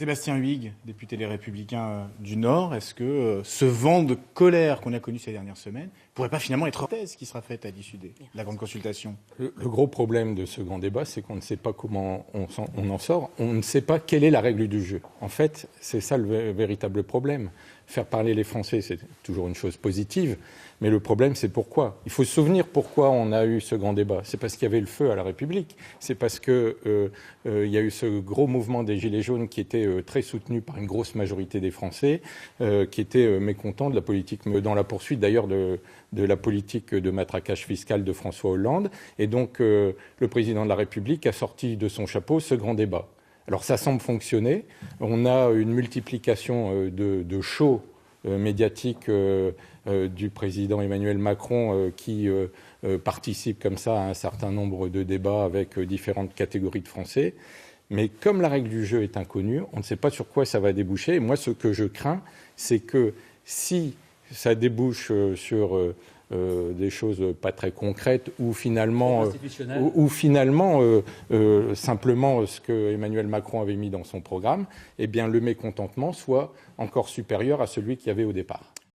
Sébastien Huyghe, député Les Républicains du Nord, est-ce que ce vent de colère qu'on a connu ces dernières semaines pourrait pas finalement être thèse qui sera faite à l'issue de la grande consultation? Le gros problème de ce grand débat, c'est qu'on ne sait pas comment on en sort. On ne sait pas quelle est la règle du jeu. En fait, c'est ça le véritable problème. Faire parler les Français, c'est toujours une chose positive, mais le problème, c'est pourquoi. Il faut se souvenir pourquoi on a eu ce grand débat. C'est parce qu'il y avait le feu à la République. C'est parce qu'il y a eu ce gros mouvement des Gilets jaunes qui était très soutenu par une grosse majorité des Français, qui étaient mécontents de la politique, dans la poursuite d'ailleurs de la politique de matraquage fiscal de François Hollande. Et donc, le président de la République a sorti de son chapeau ce grand débat. Alors, ça semble fonctionner. On a une multiplication de shows médiatiques du président Emmanuel Macron qui participe comme ça à un certain nombre de débats avec différentes catégories de Français. Mais comme la règle du jeu est inconnue, on ne sait pas sur quoi ça va déboucher. Et moi, ce que je crains, c'est que si ça débouche sur des choses pas très concrètes ou finalement simplement ce que Emmanuel Macron avait mis dans son programme, eh bien le mécontentement soit encore supérieur à celui qu'il y avait au départ.